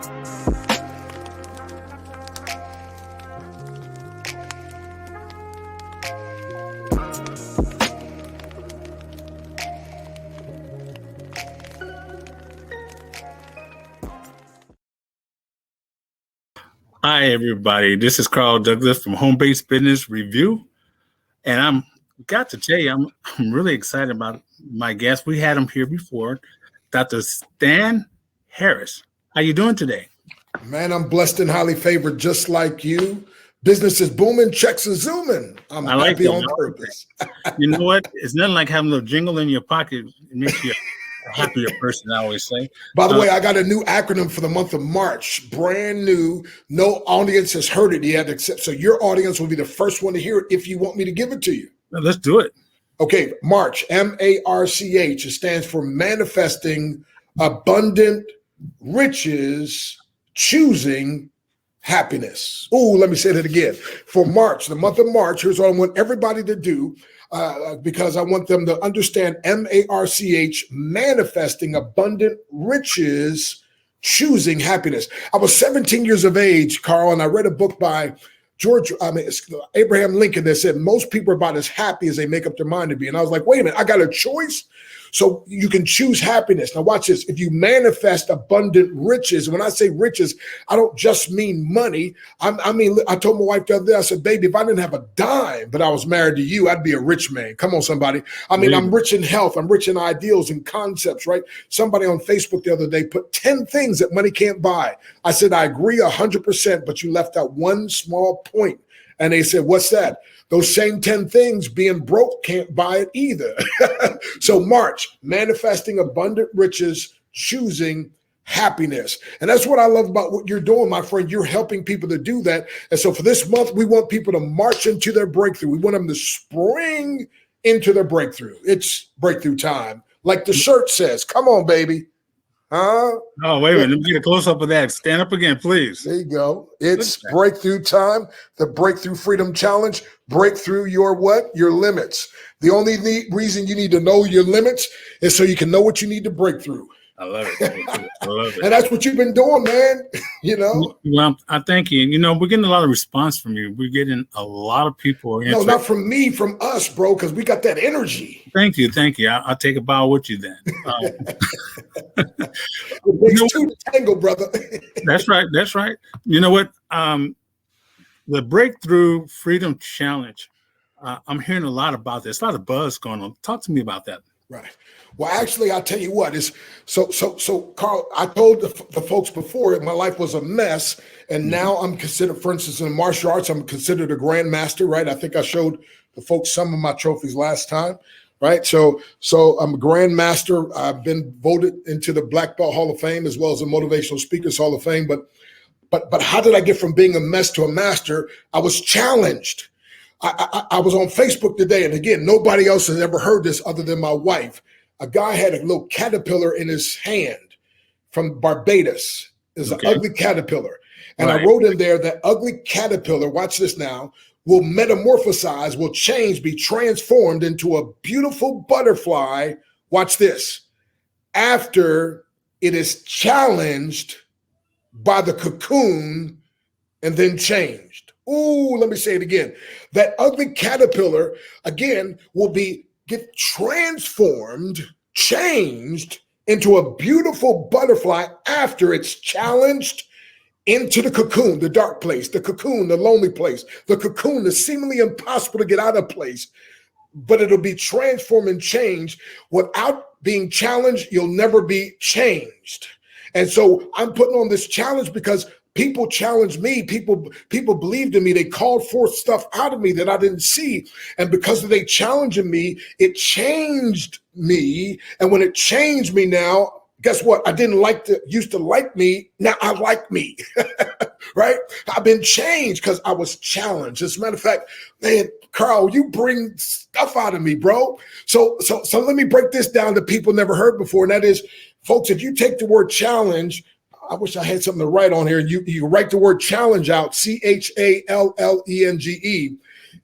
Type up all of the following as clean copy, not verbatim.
Hi, everybody. This is Carl Douglas from Home Base Business Review. And got to tell you, I'm really excited about my guest. We had him here before, Dr. Stan Harris. How you doing today? Man, I'm blessed and highly favored, just like you. Business is booming, checks are zooming. I'm happy on purpose. You know what? It's nothing like having a little jingle in your pocket. It makes you a happier person, I always say. By the way, I got a new acronym for the month of March, brand new. No audience has heard it yet, except so your audience will be the first one to hear it if you want me to give it to you. Let's do it. Okay, March, M-A-R-C-H. It stands for Manifesting Abundant Riches, Choosing Happiness. Oh, let me say that again. For March, the month of March, here's what I want everybody to do, because I want them to understand M-A-R-C-H, manifesting abundant riches, choosing happiness. I was 17 years of age, Carl, and I read a book by Abraham Lincoln that said most people are about as happy as they make up their mind to be. And I was like, wait a minute, I got a choice? So you can choose happiness. Now watch this. If you manifest abundant riches, when I say riches, I don't just mean money. I mean, I told my wife the other day, I said, baby, if I didn't have a dime, but I was married to you, I'd be a rich man. Come on, somebody. I mean, I'm rich in health. I'm rich in ideals and concepts, right? Somebody on Facebook the other day put 10 things that money can't buy. I said, I agree 100%, but you left out one small point. And they said, what's that? Those same 10 things, being broke can't buy it either. So March, manifesting abundant riches, choosing happiness. And that's what I love about what you're doing, my friend. You're helping people to do that. And so for this month, we want people to march into their breakthrough. We want them to spring into their breakthrough. It's breakthrough time. Like the shirt says, come on, baby. Oh, wait a minute. Let me get a close-up of that. Stand up again, please. There you go. It's breakthrough time, the Breakthrough Freedom Challenge. Break through your what? Your limits. The only reason you need to know your limits is so you can know what you need to break through. I love it. I love it. And that's what you've been doing, man. You know? Well, I thank you. You know, we're getting a lot of response from you. We're getting a lot of people. No, not from me, from us, bro, because we got that energy. Thank you. Thank you. I'll take a bow with you then. It takes two to tango, brother. That's right. That's right. You know what? The Breakthrough Freedom Challenge, I'm hearing a lot about this, a lot of buzz going on. Talk to me about that. Right. Well, actually, I'll tell you what is so Carl, I told the folks before my life was a mess. And now I'm considered, for instance, in martial arts, I'm considered a grandmaster, right? I think I showed the folks some of my trophies last time, right? So I'm a grandmaster. I've been voted into the Black Belt Hall of Fame as well as the Motivational Speakers Hall of Fame. But how did I get from being a mess to a master? I was challenged. I was on Facebook today, and again, nobody else has ever heard this other than my wife. A guy had a little caterpillar in his hand from Barbados. It's an ugly caterpillar. And I wrote in there that ugly caterpillar, watch this now, will metamorphosize, will change, be transformed into a beautiful butterfly. Watch this. After it is challenged by the cocoon and then changed. Ooh, let me say it again. That ugly caterpillar, again, will get transformed, changed into a beautiful butterfly after it's challenged into the cocoon, the dark place, the cocoon, the lonely place, the cocoon, the seemingly impossible to get out of place. But it'll be transformed and changed. Without being challenged, you'll never be changed. And so I'm putting on this challenge because people challenged me. People believed in me. They called forth stuff out of me that I didn't see. And because of they challenging me, it changed me. And when it changed me now, guess what? I didn't used to like me. Now I like me, right? I've been changed because I was challenged. As a matter of fact, man, Carl, you bring stuff out of me, bro. So let me break this down that people never heard before. And that is, folks, if you take the word challenge, I wish I had something to write on here. You write the word challenge out, CHALLENGE.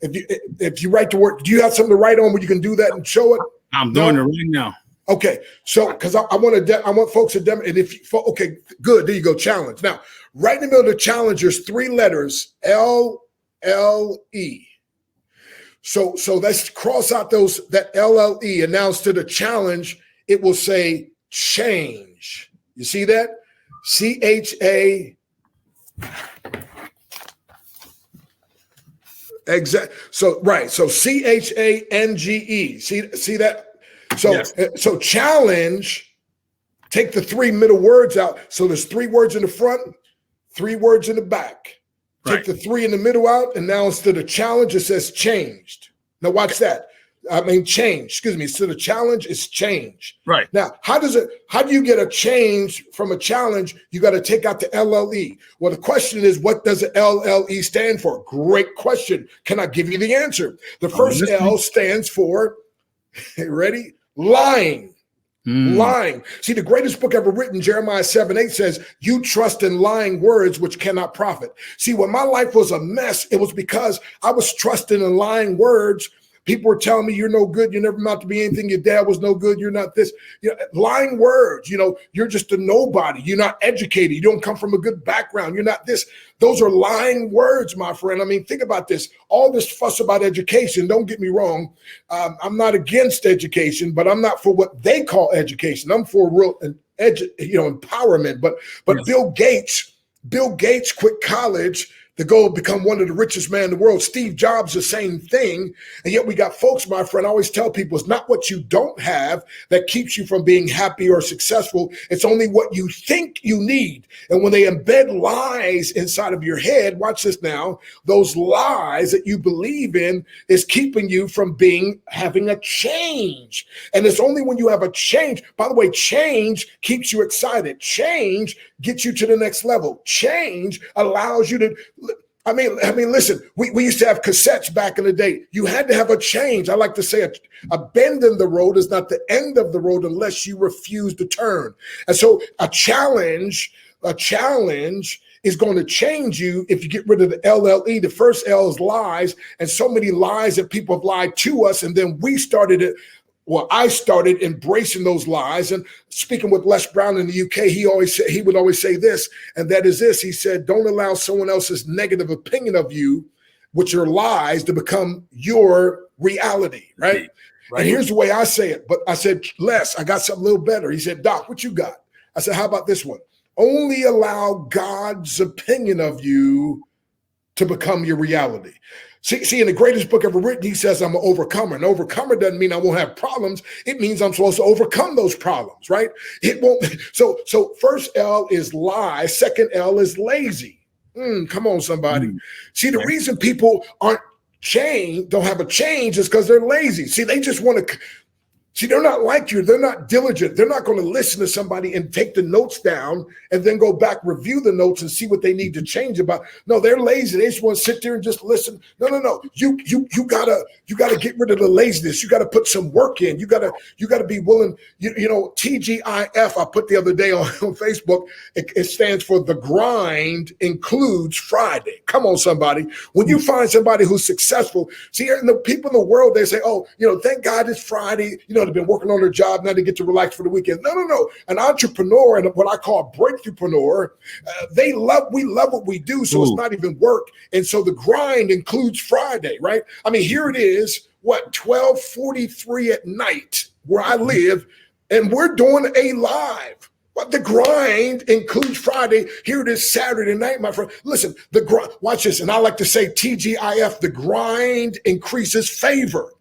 If you write the word, do you have something to write on where you can do that and show it? I'm doing it right now. Okay, so because I want folks to and if you, okay, good, there you go, challenge. Now, right in the middle of the challenge, there's 3 letters, LLE. So let's cross out that LLE, and now instead of challenge, it will say change. You see that? CHA. Exact. So right. So CHANGE. See that? So Yes. So challenge. Take the 3 middle words out. So there's 3 words in the front, 3 words in the back. Take the 3 in the middle out, and now instead of challenge, it says changed. Now watch that. I mean change. Excuse me. Instead of challenge, it's change. Right. Now, how do you get a change from a challenge? You got to take out the LLE. Well, the question is, what does the LLE stand for? Great question. Can I give you the answer? The first L stands for, ready? Lying. Lying. See, the greatest book ever written, Jeremiah 7:8 says, you trust in lying words which cannot profit. See, when my life was a mess, it was because I was trusting in lying words. People were telling me, you're no good. You're never meant to be anything. Your dad was no good. You're not this. Lying words. You're just a nobody. You're not educated. You don't come from a good background. You're not this. Those are lying words, my friend. I mean, think about this. All this fuss about education, don't get me wrong. I'm not against education, but I'm not for what they call education. I'm for real empowerment. But yes. Bill Gates quit college to go become one of the richest men in the world. Steve Jobs, the same thing. And yet we got folks, my friend, I always tell people, it's not what you don't have that keeps you from being happy or successful. It's only what you think you need. And when they embed lies inside of your head, watch this now, those lies that you believe in is keeping you from having a change. And it's only when you have a change, by the way, change keeps you excited. Change gets you to the next level. Change allows you to, I mean, listen, we used to have cassettes back in the day. You had to have a change. I like to say a bend in the road is not the end of the road unless you refuse to turn. And so a challenge is going to change you if you get rid of the LLE. The first L is lies, and so many lies that people have lied to us, and then we started it. Well, I started embracing those lies. And speaking with Les Brown in the UK, he would always say this, and that is this. He said, don't allow someone else's negative opinion of you, which are lies, to become your reality, right? And here's the way I say it. But I said, Les, I got something a little better. He said, Doc, what you got? I said, how about this one? Only allow God's opinion of you to become your reality. See, in the greatest book ever written, he says, I'm an overcomer. An overcomer doesn't mean I won't have problems. It means I'm supposed to overcome those problems, right? It won't. So first L is lie. Second L is lazy. Come on, somebody. See, the reason people don't have a change is because they're lazy. See, they just want to. See, they're not like you. They're not diligent. They're not going to listen to somebody and take the notes down and then go back, review the notes and see what they need to change about. No, they're lazy. They just want to sit there and just listen. No. You gotta get rid of the laziness. You got to put some work in. You gotta be willing. TGIF. I put the other day on Facebook. It stands for the grind includes Friday. Come on, somebody. When you find somebody who's successful, see, the people in the world, they say, oh, thank God it's Friday. They've been working on their job, now they get to relax for the weekend. No. An entrepreneur and what I call a breakthroughpreneur, we love what we do, so it's not even work. And so the grind includes Friday, right? I mean, here it is, 12:43 at night where I live, and we're doing a live. But the grind includes Friday. Here it is Saturday night, my friend. Listen, the grind, watch this, and I like to say TGIF, the grind increases favor.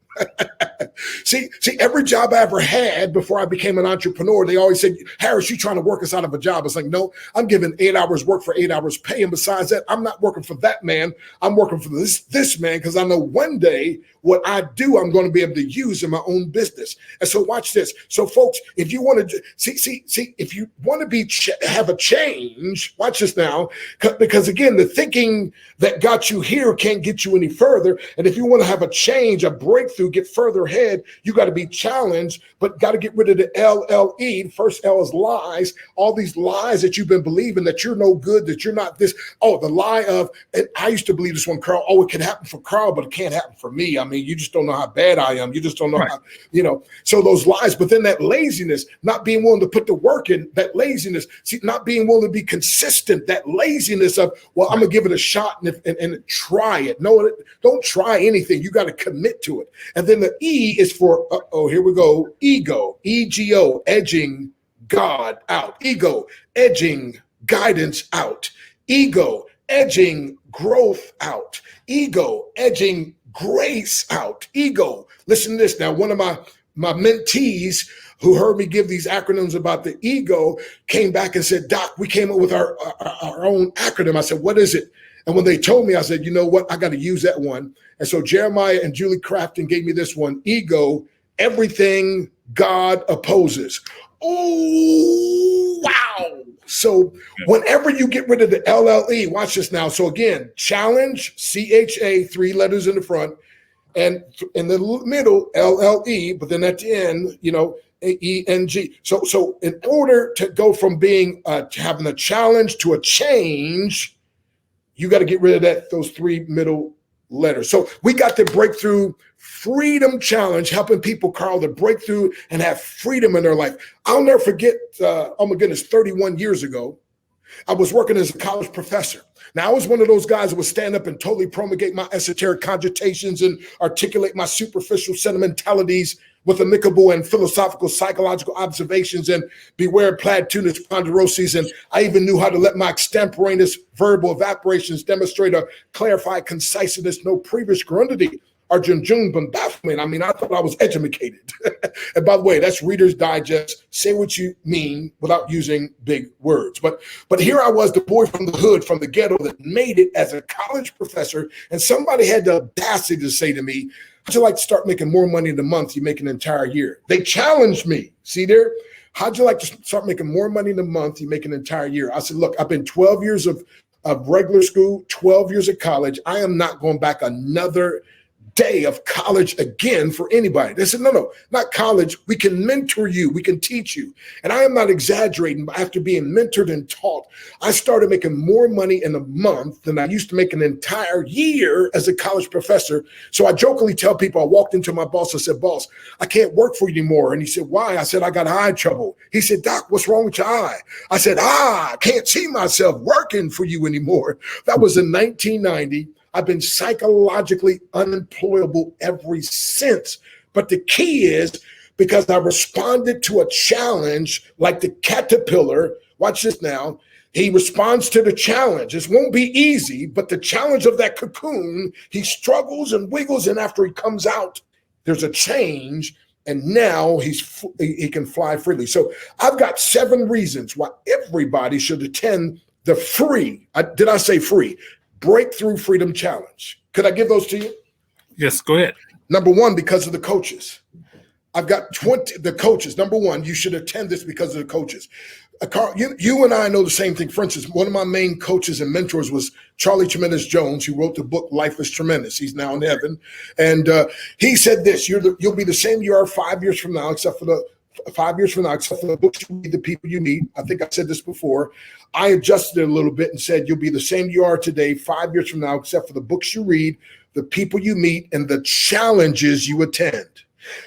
See, every job I ever had before I became an entrepreneur, they always said, Harris, you trying to work us out of a job. It's like, no, I'm giving 8 hours work for 8 hours pay. And besides that, I'm not working for that man. I'm working for this man, because I know one day what I do, I'm going to be able to use in my own business. And so watch this. So folks, if you want to see, if you want to have a change, watch this now, because again, the thinking that got you here can't get you any further. And if you want to have a change, a breakthrough, breakthrough, get further ahead, you got to be challenged, but got to get rid of the LLE. The first L is lies. All these lies that you've been believing, that you're no good, that you're not this. Oh, the lie of, and I used to believe this one, Carl, oh, it can happen for Carl, but it can't happen for me. I mean, you just don't know how bad I am. You just don't know how, so those lies, but then that laziness, not being willing to put the work in, that laziness, see, not being willing to be consistent, that laziness of, well, I'm going to give it a shot and try it. No, don't try anything. You got to commit to it. And then the E is for, here we go, ego, EGO, edging God out. Ego, edging guidance out. Ego, edging growth out. Ego, edging grace out. Ego, listen to this now. One of my mentees who heard me give these acronyms about the ego came back and said, Doc, we came up with our own acronym. I said, what is it? And when they told me, I said, you know what? I got to use that one. And so Jeremiah and Julie Crafton gave me this one. Ego, everything God opposes. Oh, wow. So whenever you get rid of the LLE, watch this now. So again, challenge, CHA, 3 letters in the front, and in the middle, LLE, but then at the end, AENG. So in order to go from being having a challenge to a change, you got to get rid of those 3 middle letters. So we got the Breakthrough Freedom Challenge, helping people, Carl, to break through and have freedom in their life. I'll never forget, 31 years ago, I was working as a college professor. Now, I was one of those guys that would stand up and totally promulgate my esoteric cogitations and articulate my superficial sentimentalities with amicable and philosophical psychological observations and beware platunius ponderosas. And I even knew how to let my extemporaneous verbal evaporations demonstrate a clarified conciseness, no previous grundity. Arjun Jung bafflement. I mean, I thought I was educated. And by the way, that's Reader's Digest. Say what you mean without using big words. But here I was, the boy from the hood, from the ghetto, that made it as a college professor. And somebody had the audacity to say to me, how'd you like to start making more money in a month you make an entire year? They challenged me. See there? How'd you like to start making more money in a month you make an entire year? I said, look, I've been 12 years of regular school, 12 years of college. I am not going back another day of college again for anybody. They said, no, not college. We can mentor you. We can teach you. And I am not exaggerating. After being mentored and taught, I started making more money in a month than I used to make an entire year as a college professor. So I jokingly tell people, I walked into my boss and said, boss, I can't work for you anymore. And he said, why? I said, I got eye trouble. He said, Doc, what's wrong with your eye? I said, I can't see myself working for you anymore. That was in 1990. I've been psychologically unemployable ever since. But the key is because I responded to a challenge like the caterpillar. Watch this now. He responds to the challenge. It won't be easy, but the challenge of that cocoon, he struggles and wiggles. And after he comes out, there's a change. And now he can fly freely. So I've got 7 reasons why everybody should attend the free, did I say free? Breakthrough Freedom Challenge. Could I give those to you? Yes, go ahead. Number 1, because of the coaches. I've got 20, the coaches. Number 1, you should attend this because of the coaches. Carl, you and I know the same thing. For instance, one of my main coaches and mentors was Charlie Tremendous Jones, who wrote the book Life is Tremendous. He's now in heaven. And he said this, you'll be the same you are 5 years from now, except for the 5 years from now, except for the books you read, the people you meet. I think I said this before. I adjusted it a little bit and said, you'll be the same you are today, 5 years from now, except for the books you read, the people you meet, and the challenges you attend.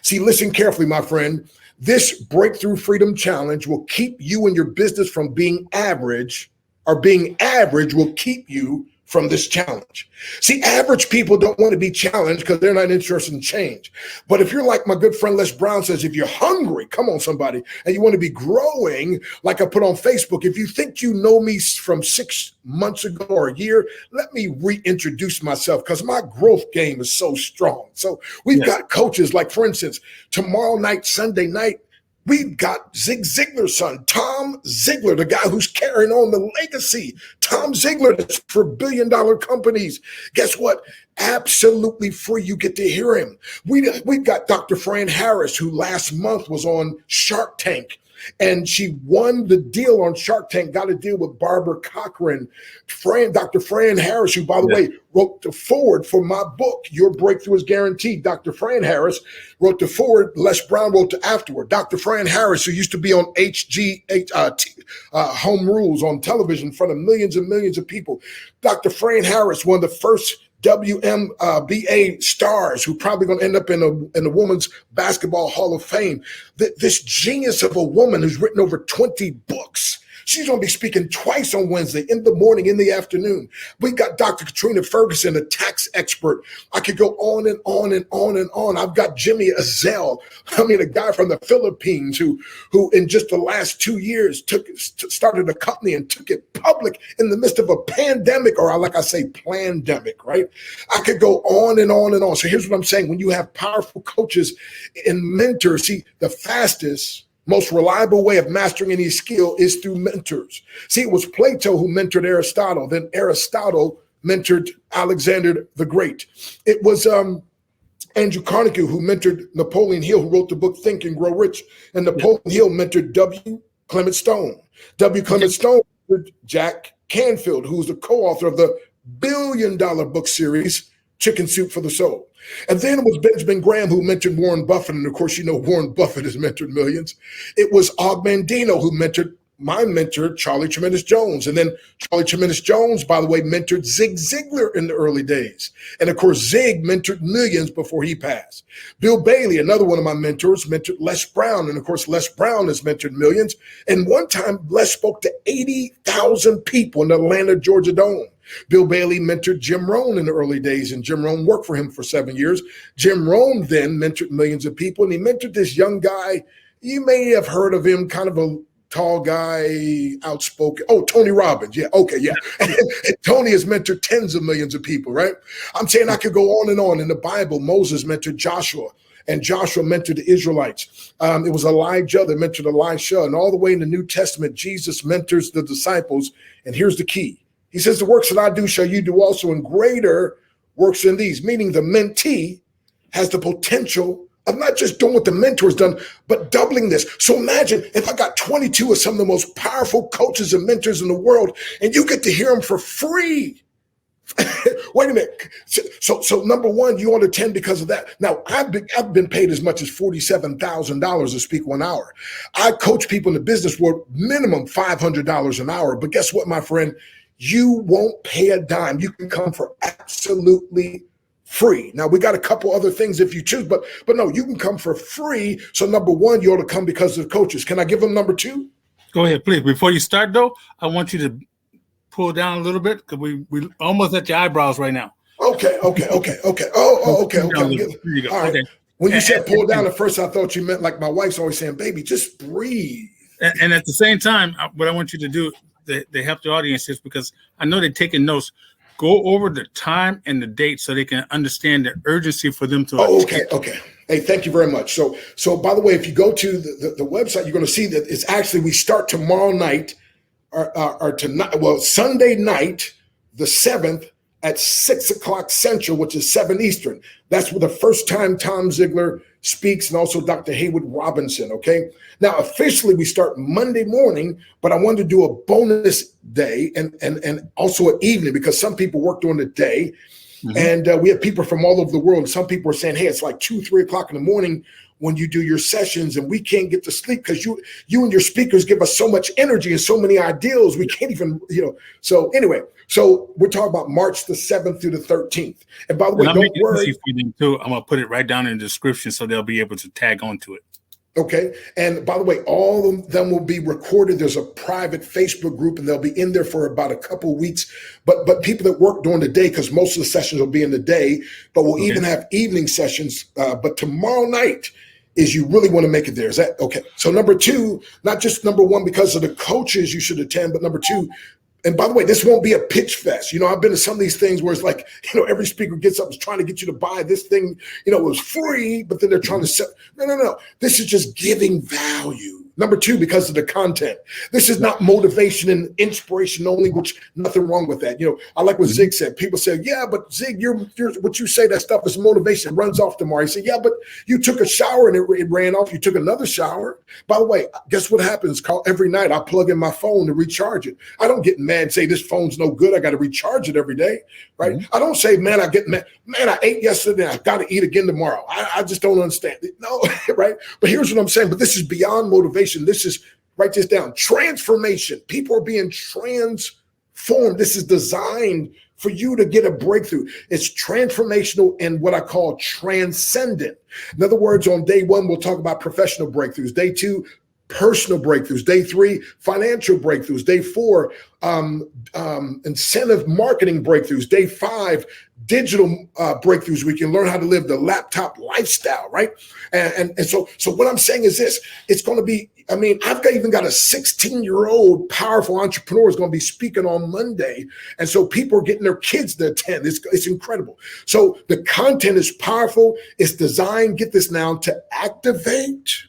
See, listen carefully, my friend. This Breakthrough Freedom Challenge will keep you and your business from being average, or being average will keep you from this challenge. See, average people don't want to be challenged because they're not interested in change. But if you're like my good friend Les Brown says, if you're hungry, come on somebody, and you want to be growing, like I put on Facebook, if you think you know me from 6 months ago or a year, let me reintroduce myself because my growth game is so strong. So we've got coaches like, for instance, tomorrow night, Sunday night, we've got Zig Ziglar's son, Tom Ziglar, the guy who's carrying on the legacy. Tom Ziglar, that's for billion-dollar companies. Guess what? Absolutely free. You get to hear him. We've got Dr. Fran Harris, who last month was on Shark Tank. And she won the deal on Shark Tank, got a deal with Barbara Cochran, Dr. Fran Harris, who, by the way, wrote the foreword for my book, Your Breakthrough is Guaranteed. Dr. Fran Harris wrote the foreword. Les Brown wrote the afterword. Dr. Fran Harris, who used to be on Home Rules on television in front of millions and millions of people. Dr. Fran Harris, one of the first WNBA stars who probably going to end up in the Women's Basketball Hall of Fame. This genius of a woman who's written over 20 books. She's going to be speaking twice on Wednesday, in the morning, in the afternoon. We got Dr. Katrina Ferguson, a tax expert. I could go on and on and on and on. I've got Jimmy Azell, a guy from the Philippines who in just the last 2 years started a company and took it public in the midst of a pandemic, or like I say, plandemic, right? I could go on and on and on. So here's what I'm saying. When you have powerful coaches and mentors, see, the fastest, most reliable way of mastering any skill is through mentors. See, it was Plato who mentored Aristotle. Then Aristotle mentored Alexander the Great. It was Andrew Carnegie who mentored Napoleon Hill, who wrote the book Think and Grow Rich. And Napoleon Hill mentored W. Clement Stone. W. Clement Stone mentored Jack Canfield, who's the co-author of the billion-dollar book series, Chicken Soup for the Soul. And then it was Benjamin Graham who mentored Warren Buffett. And of course, Warren Buffett has mentored millions. It was Og Mandino who mentored my mentor, Charlie Tremendous Jones. And then Charlie Tremendous Jones, by the way, mentored Zig Ziglar in the early days. And of course, Zig mentored millions before he passed. Bill Bailey, another one of my mentors, mentored Les Brown. And of course, Les Brown has mentored millions. And one time, Les spoke to 80,000 people in the Atlanta, Georgia Dome. Bill Bailey mentored Jim Rohn in the early days, and Jim Rohn worked for him for 7 years. Jim Rohn then mentored millions of people, and he mentored this young guy. You may have heard of him, kind of a tall guy, outspoken. Oh, Tony Robbins. Yeah, okay, yeah. And Tony has mentored tens of millions of people, right? I'm saying I could go on and on. In the Bible, Moses mentored Joshua, and Joshua mentored the Israelites. It was Elijah that mentored Elisha, and all the way in the New Testament, Jesus mentors the disciples, and here's the key. He says, the works that I do shall you do also, and greater works than these, meaning the mentee has the potential of not just doing what the mentor's done, but doubling this. So imagine if I got 22 of some of the most powerful coaches and mentors in the world, and you get to hear them for free. Wait a minute. So number one, you ought to attend because of that. Now, I've been paid as much as $47,000 to speak 1 hour. I coach people in the business world, minimum $500 an hour. But guess what, my friend? You won't pay a dime. You can come for absolutely free. Now, we got a couple other things if you choose, but no, you can come for free. So number one, you ought to come because of the coaches. Can I give them number two? Go ahead, please. Before you start, though, I want you to pull down a little bit because we almost at your eyebrows right now. Okay. Oh, okay. There you go. All right. Okay. When you said pull down at first, I thought you meant like my wife's always saying, baby, just breathe. And at the same time, what I want you to do, they help the audience is because I know they're taking notes. Go over the time and the date so they can understand the urgency for them to. Okay. Hey, thank you very much. So by the way, if you go to the website, you're going to see that it's actually, we start tomorrow night or tonight. Well, Sunday night, the 7th at 6:00 Central, which is 7 Eastern. That's where the first time Tom Ziglar speaks, and also Dr. Haywood Robinson. Okay. Now, officially, we start Monday morning, but I wanted to do a bonus day and also an evening because some people work during the day. Mm-hmm. And we have people from all over the world. Some people are saying, hey, it's like 2, 3 o'clock in the morning when you do your sessions and we can't get to sleep because you and your speakers give us so much energy and so many ideals. We can't even, So anyway, so we're talking about March the 7th through the 13th. And by the way, don't worry. For them too. I'm going to put it right down in the description so they'll be able to tag onto it. Okay. And by the way, all of them will be recorded. There's a private Facebook group and they'll be in there for about a couple of weeks. But people that work during the day, because most of the sessions will be in the day, but we'll even have evening sessions. But tomorrow night is you really want to make it there. Is that okay? So number two, not just number one, because of the coaches you should attend, but number two, and by the way, this won't be a pitch fest. I've been to some of these things where it's like, every speaker gets up and is trying to get you to buy this thing, it was free, but then they're trying to sell. No. This is just giving value. Number two, because of the content. This is not motivation and inspiration only, which nothing wrong with that. I like what Zig said. People say, yeah, but Zig, you're what you say, that stuff is motivation, runs off tomorrow. He said, yeah, but you took a shower and it ran off. You took another shower. By the way, guess what happens, Carl? Every night I plug in my phone to recharge it. I don't get mad and say this phone's no good. I got to recharge it every day, right? I don't say, man, I get mad. Man, I ate yesterday. I got to eat again tomorrow. I just don't understand it. No, right? But here's what I'm saying. But this is beyond motivation. This is, write this down, transformation. People are being transformed. This is designed for you to get a breakthrough. It's transformational and what I call transcendent. In other words, on day one, we'll talk about professional breakthroughs. Day two, personal breakthroughs. Day three, financial breakthroughs. Day four, incentive marketing breakthroughs. Day five, digital breakthroughs. We can learn how to live the laptop lifestyle, right? And so what I'm saying is this, it's going to be, I've even got a 16-year-old powerful entrepreneur is going to be speaking on Monday. And so people are getting their kids to attend. It's incredible. So the content is powerful. It's designed, get this now, to activate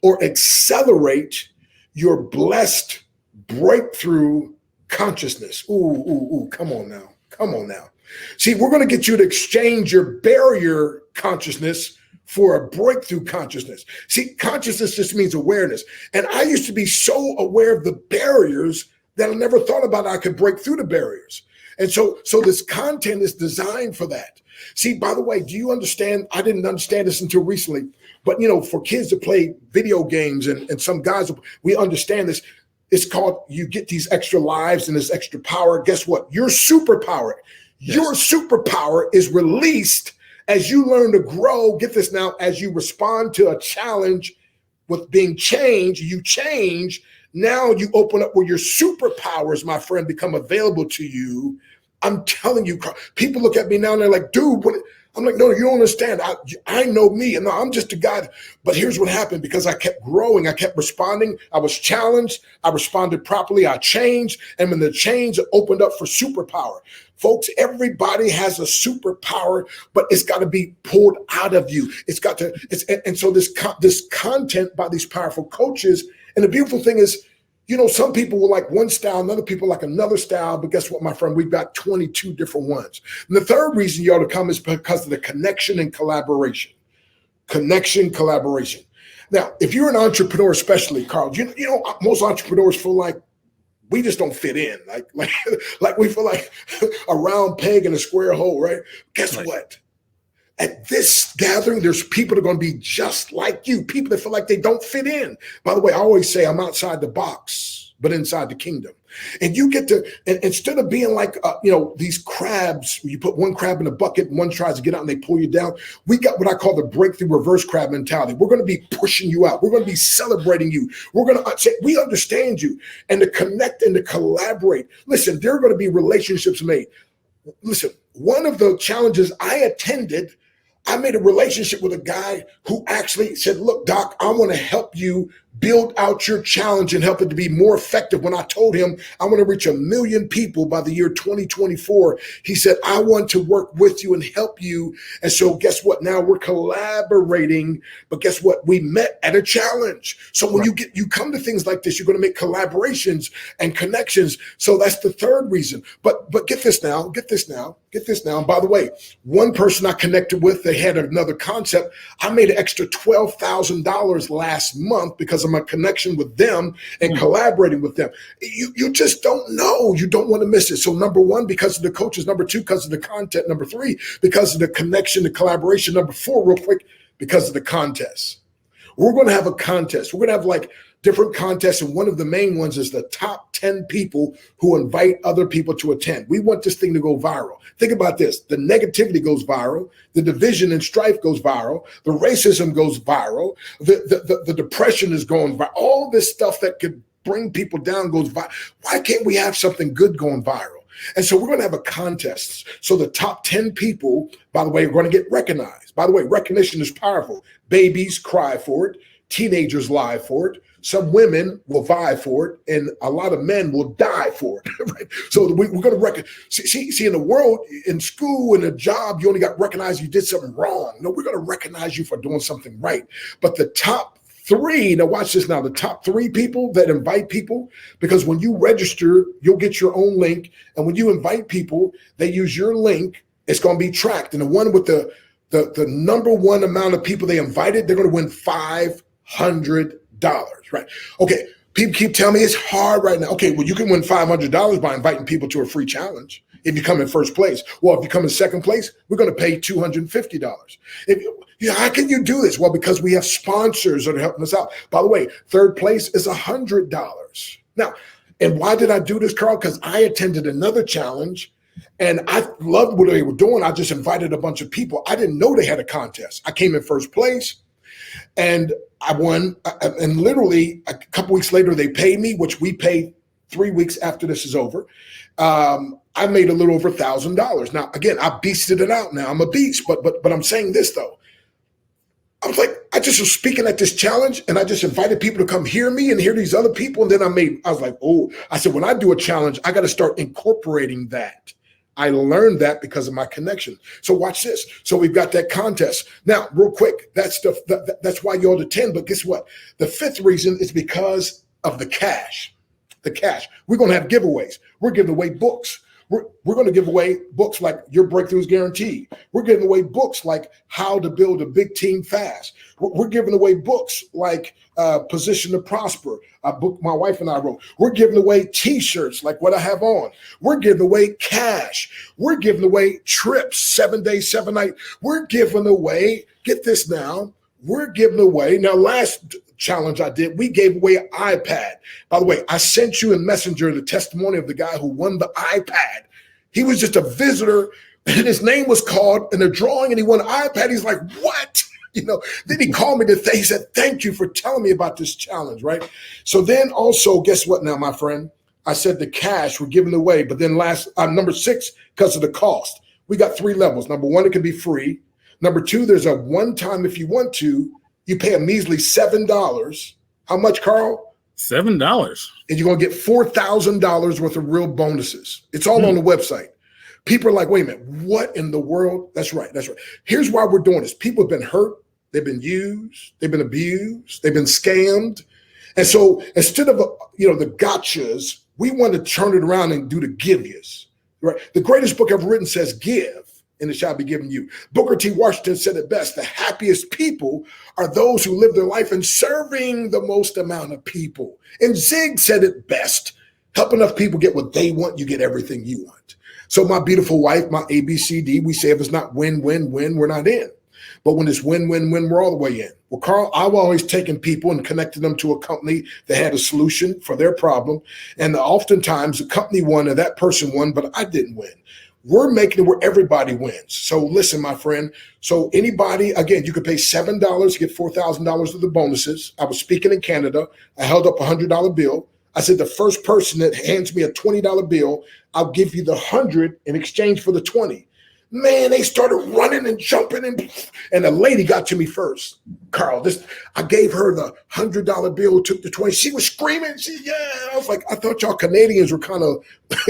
or accelerate your blessed breakthrough consciousness. Ooh, come on now. See, we're going to get you to exchange your barrier consciousness for a breakthrough consciousness. See, consciousness just means awareness. And I used to be so aware of the barriers that I never thought about I could break through the barriers. And so this content is designed for that. See, by the way, do you understand? I didn't understand this until recently, but for kids to play video games and some guys, we understand this. It's called, you get these extra lives and this extra power. Guess what? Your superpower, Your superpower is released as you learn to grow. Get this now, as you respond to a challenge with being changed, you change. Now you open up where your superpowers, my friend, become available to you. I'm telling you, people look at me now and they're like, dude, what? I'm like, no, you don't understand. I know me, and no, I'm just a guy. But here's what happened, because I kept growing, I kept responding. I was challenged. I responded properly. I changed. And when the change opened up for superpower, folks, everybody has a superpower, but it's got to be pulled out of you. It's got to. And so this content by these powerful coaches. And the beautiful thing is, some people will like one style, and other people like another style. But guess what, my friend? We've got 22 different ones. And the third reason you ought to come is because of the connection and collaboration. Connection, collaboration. Now, if you're an entrepreneur, especially, Carl, most entrepreneurs feel like we just don't fit in. Like we feel like a round peg in a square hole, right? Guess what? At this gathering, there's people that are going to be just like you, people that feel like they don't fit in. By the way, I always say I'm outside the box, but inside the kingdom. And you get to, and instead of being like, these crabs, where you put one crab in a bucket and one tries to get out and they pull you down, we got what I call the breakthrough reverse crab mentality. We're going to be pushing you out. We're going to be celebrating you. We're going to say, we understand you, and to connect and to collaborate. Listen, there are going to be relationships made. Listen, one of the challenges I attended, I made a relationship with a guy who actually said, look, Doc, I want to help you build out your challenge and help it to be more effective. When I told him I want to reach 1 million people by the year 2024, he said, I want to work with you and help you. And so guess what? Now we're collaborating, but guess what? We met at a challenge. So when you come to things like this, you're going to make collaborations and connections. So that's the third reason. But get this now. And by the way, one person I connected with, they had another concept. I made an extra $12,000 last month because of my connection with them and collaborating with them. You just don't know. You don't want to miss it. So number one, because of the coaches. Number two, because of the content. Number three, because of the connection, the collaboration. Number four, real quick, because of the contest. We're going to have a contest. We're going to have like different contests, and one of the main ones is the top 10 people who invite other people to attend. We want this thing to go viral. Think about this. The negativity goes viral. The division and strife goes viral. The racism goes viral. The depression is going viral. All this stuff that could bring people down goes viral. Why can't we have something good going viral? And so we're going to have a contest. So the top 10 people, by the way, are going to get recognized. By the way, recognition is powerful. Babies cry for it. Teenagers lie for it. Some women will vie for it, and a lot of men will die for it. Right? So we're going to recognize. See, in the world, in school, in a job, you only got recognized you did something wrong. No, we're going to recognize you for doing something right. But the top 3, now watch this now, the top 3 people that invite people, because when you register, you'll get your own link. And when you invite people, they use your link. It's going to be tracked. And the one with the number one amount of people they invited, they're going to win $500, right? Okay, people keep telling me it's hard right now. Okay, well, you can win $500 by inviting people to a free challenge if you come in first place. Well, if you come in second place, we're going to pay $250. How can you do this? Well, because we have sponsors that are helping us out. By the way, third place is $100. Now, and why did I do this, Carl? Because I attended another challenge and I loved what they were doing. I just invited a bunch of people. I didn't know they had a contest. I came in first place and I won. And literally a couple weeks later, they paid me, which we pay 3 weeks after this is over. I made a little over $1,000. Now, again, I beasted it out now. I'm a beast, but I'm saying this though. I was like, I just was speaking at this challenge and I just invited people to come hear me and hear these other people. And then I was like, oh, I said, when I do a challenge, I got to start incorporating that. I learned that because of my connection. So watch this. So we've got that contest. Now, real quick, that's why you ought to attend. But guess what? The 5th reason is because of the cash. The cash. We're going to have giveaways. We're giving away books. We're going to give away books like Your Breakthrough is Guaranteed. We're giving away books like How to Build a Big Team Fast. We're giving away books like Position to Prosper, a book my wife and I wrote. We're giving away T-shirts like what I have on. We're giving away cash. We're giving away trips, 7 days, 7 nights. We're giving away, get this now, we're giving away, now last challenge I did, we gave away an iPad. By the way, I sent you in Messenger the testimony of the guy who won the iPad. He was just a visitor and his name was called in a drawing and he won an iPad. He's like, what? Then he called me today. He said, thank you for telling me about this challenge, right? So then also, guess what now, my friend? I said the cash we're giving away, but then number 6, because of the cost. We got 3 levels. Number 1, it can be free. Number 2, there's a one-time, if you want to, you pay a measly $7. How much, Carl? $7. And you're going to get $4,000 worth of real bonuses. It's all on the website. People are like, wait a minute, what in the world? That's right. Here's why we're doing this. People have been hurt. They've been used. They've been abused. They've been scammed. And so instead of, the gotchas, we want to turn it around and do the give yous, right? The greatest book ever written says give, and it shall be given you. Booker T. Washington said it best. The happiest people are those who live their life in serving the most amount of people. And Zig said it best. Help enough people get what they want, you get everything you want. So my beautiful wife, my ABCD, we say if it's not win, win, win, we're not in. But when it's win, win, win, we're all the way in. Well, Carl, I've always taken people and connected them to a company that had a solution for their problem. And oftentimes the company won and that person won, but I didn't win. We're making it where everybody wins. So listen, my friend. So anybody, again, you could pay $7 to get $4,000 of the bonuses. I was speaking in Canada. I held up a $100 bill. I said, the first person that hands me a $20 bill, I'll give you the 100 in exchange for the 20. Man, they started running and jumping, and the lady got to me first. Carl, I gave her the $100 bill, took the 20. She was screaming. I was like, I thought y'all Canadians were kind of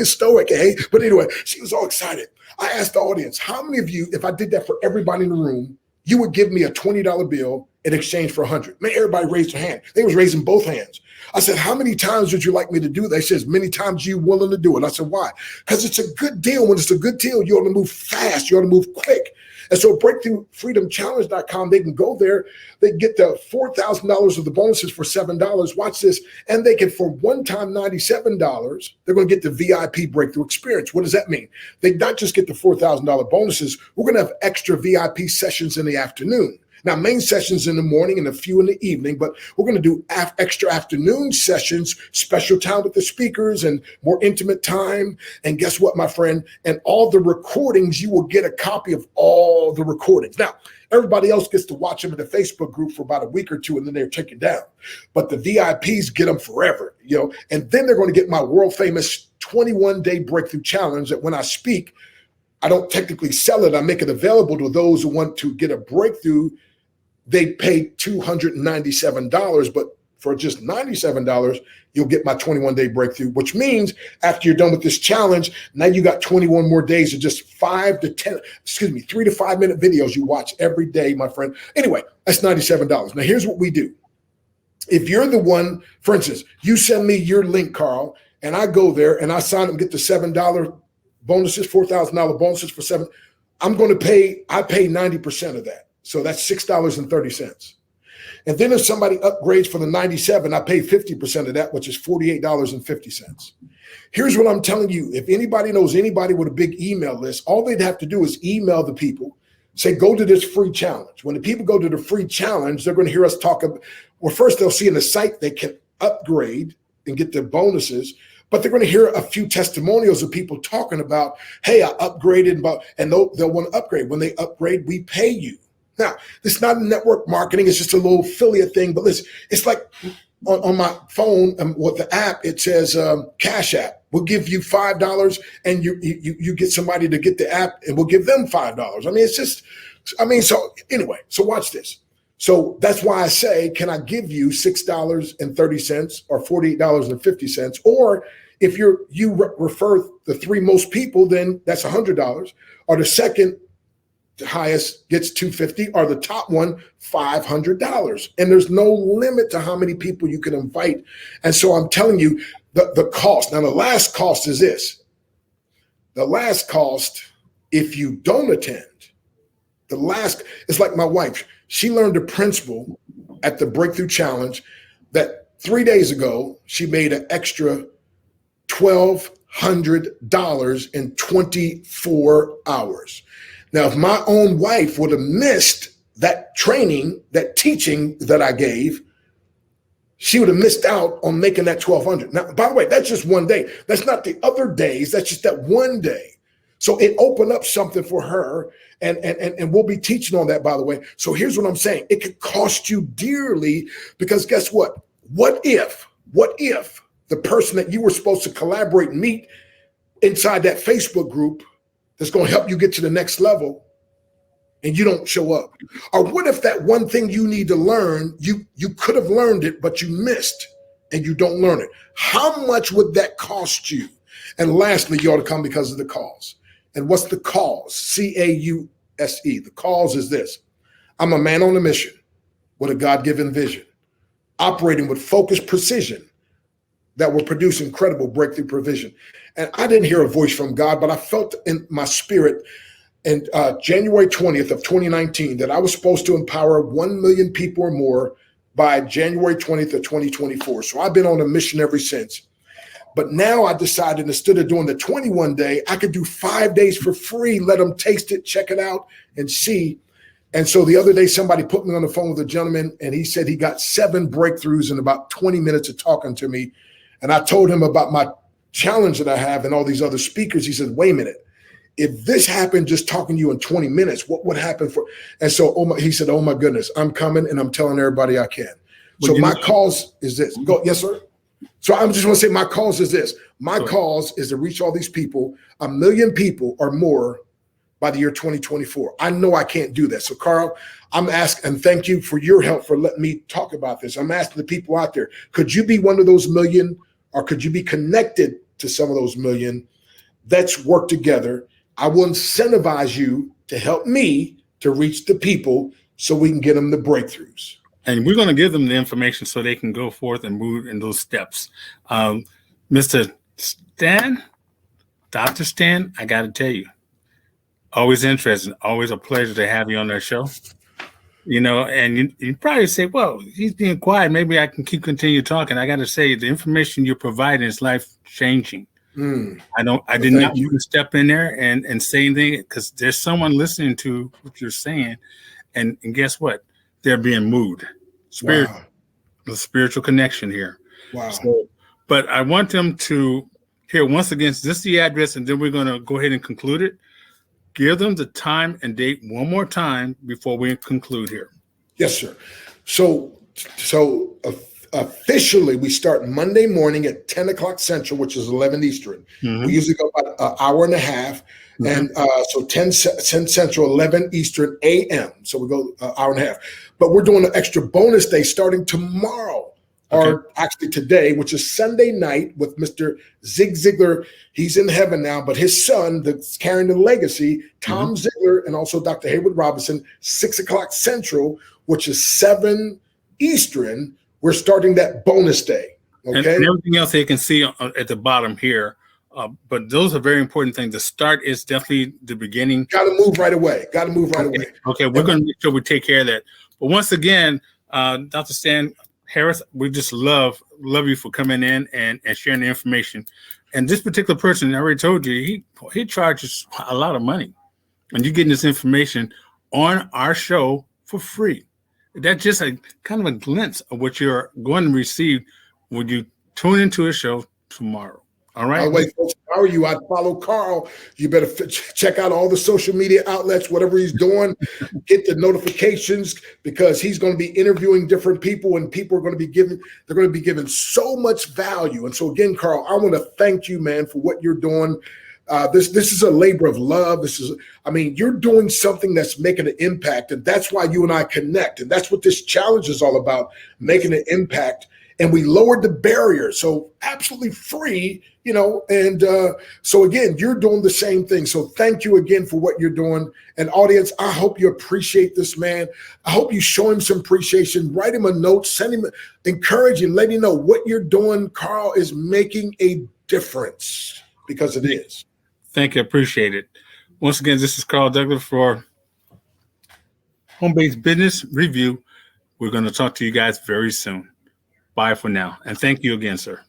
stoic, eh? But anyway, she was all excited. I asked the audience, how many of you, if I did that for everybody in the room, you would give me a $20 bill in exchange for 100? Man, everybody raised their hand. They was raising both hands. I said, how many times would you like me to do that? They said, as many times you willing to do it. I said, why? Because it's a good deal. When it's a good deal, you ought to move fast. You ought to move quick. And so BreakthroughFreedomChallenge.com, they can go there. They get the $4,000 of the bonuses for $7. Watch this. And they can, for one time $97, they're going to get the VIP breakthrough experience. What does that mean? They not just get the $4,000 bonuses. We're going to have extra VIP sessions in the afternoon. Now, main sessions in the morning and a few in the evening, but we're going to do extra afternoon sessions, special time with the speakers and more intimate time. And guess what, my friend? And all the recordings, you will get a copy of all the recordings. Now, everybody else gets to watch them in the Facebook group for about a week or two, and then they're taken down. But the VIPs get them forever, and then they're going to get my world famous 21-day breakthrough challenge that when I speak, I don't technically sell it. I make it available to those who want to get a breakthrough. They pay $297, but for just $97, you'll get my 21-day breakthrough, which means after you're done with this challenge, now you got 21 more days of just 3 to 5 minute videos you watch every day, my friend. Anyway, that's $97. Now, here's what we do. if you're the one, for instance, you send me your link, Carl, and I go there and I sign up and get the $7 bonuses, $4,000 bonuses for seven, I pay 90% of that. So that's $6.30. And then if somebody upgrades for the 97, I pay 50% of that, which is $48.50. Here's what I'm telling you. If anybody knows anybody with a big email list, all they'd have to do is email the people, say, go to this free challenge. When the people go to the free challenge, they're going to hear us talk about, well, first they'll see in the site they can upgrade and get their bonuses, but they're going to hear a few testimonials of people talking about, hey, I upgraded, and they'll want to upgrade. When they upgrade, we pay you. Now, it's not network marketing. It's just a little affiliate thing. But listen, it's like on my phone with the app, it says Cash App. We'll give you $5 and you get somebody to get the app and we'll give them $5. I mean, it's just, so anyway, so watch this. So that's why I say, can I give you $6.30 or $48.50? Or if you refer the three most people, then that's $100. Or the second highest gets $250, or the top one $500. And there's no limit to how many people you can invite. And so I'm telling you the cost. Now the last cost is this. The last cost, if you don't attend, it's like my wife. She learned a principle at the Breakthrough Challenge that 3 days ago, she made an extra $1,200 in 24 hours. Now, if my own wife would have missed that training, that teaching that I gave, she would have missed out on making that $1,200. Now, by the way, that's just one day. That's not the other days. That's just that one day. So it opened up something for her, and we'll be teaching on that, by the way. So here's what I'm saying. It could cost you dearly, because guess what? What if the person that you were supposed to collaborate and meet inside that Facebook group that's going to help you get to the next level and you don't show up? Or what if that one thing you need to learn, you could have learned it, but you missed and you don't learn it? How much would that cost you? And lastly, you ought to come because of the cause. And what's the cause? C-A-U-S-E. The cause is this. I'm a man on a mission with a God-given vision, operating with focused precision that will produce incredible breakthrough provision. And I didn't hear a voice from God, but I felt in my spirit in January 20th of 2019 that I was supposed to empower 1 million people or more by January 20th of 2024. So I've been on a mission ever since. But now I decided, instead of doing the 21 day, I could do 5 days for free, let them taste it, check it out, and see. And so the other day, somebody put me on the phone with a gentleman, and he said he got 7 breakthroughs in about 20 minutes of talking to me. And I told him about my challenge that I have and all these other speakers. He said, wait a minute, if this happened just talking to you in 20 minutes, what would happen for? And so he said, oh my goodness, I'm coming and I'm telling everybody I can. So my cause is this. Go, yes, sir. So I just want to say my cause is this. My cause is to reach all these people, 1 million people or more by the year 2024. I know I can't do that. So Carl, I'm asking, and thank you for your help for letting me talk about this. I'm asking the people out there, could you be one of those million, or could you be connected to some of those million? Let's work together. I will incentivize you to help me to reach the people so we can get them the breakthroughs. And we're going to give them the information so they can go forth and move in those steps. Mr. Stan, Dr. Stan, I got to tell you, always interesting, always a pleasure to have you on our show. You know, and you probably say, well, he's being quiet. Maybe I can continue talking. I got to say, the information you're providing is life changing. I did not want to step in there and say anything, because there's someone listening to what you're saying. And guess what? They're being moved. The spiritual connection here. Wow. So, but I want them to hear once again, this is the address, and then we're going to go ahead and conclude it. Give them the time and date one more time before we conclude here. Yes, sir. So officially, we start Monday morning at 10 o'clock Central, which is 11 Eastern. Mm-hmm. We usually go about an hour and a half. Mm-hmm. And so 10 Central, 11 Eastern a.m. So we go an hour and a half. But we're doing an extra bonus day starting tomorrow, or actually today, which is Sunday night, with Mr. Zig Ziglar. He's in heaven now, but his son that's carrying the legacy, Tom Ziglar, and also Dr. Haywood Robinson, 6 o'clock Central, which is 7 Eastern. we're starting that bonus day. Okay. And everything else they can see at the bottom here. But those are very important things. The start is definitely the beginning. Got to move right away. Got to move right away. Okay, we're going to make sure we take care of that. But once again, Dr. Stan Harris, we just love you for coming in and sharing the information. And this particular person, I already told you, he charges a lot of money. And you're getting this information on our show for free. That's just a kind of a glimpse of what you're going to receive when you tune into a show tomorrow. All right. By the way, folks, if I were you, I'd follow Carl. You better check out all the social media outlets, whatever he's doing, get the notifications, because he's going to be interviewing different people, and people are going to be given so much value. And so again, Carl, I want to thank you, man, for what you're doing. This is a labor of love. You're doing something that's making an impact, and that's why you and I connect. And that's what this challenge is all about, making an impact. And we lowered the barrier, so absolutely free, and so again, you're doing the same thing. So thank you again for what you're doing. And audience, I hope you appreciate this man. I hope you show him some appreciation, write him a note, send him, encourage him, let him know what you're doing. Carl is making a difference, because it is. Thank you, appreciate it. Once again, this is Carl Douglas for Home Base Business Review. We're going to talk to you guys very soon. Bye for now. And thank you again, sir.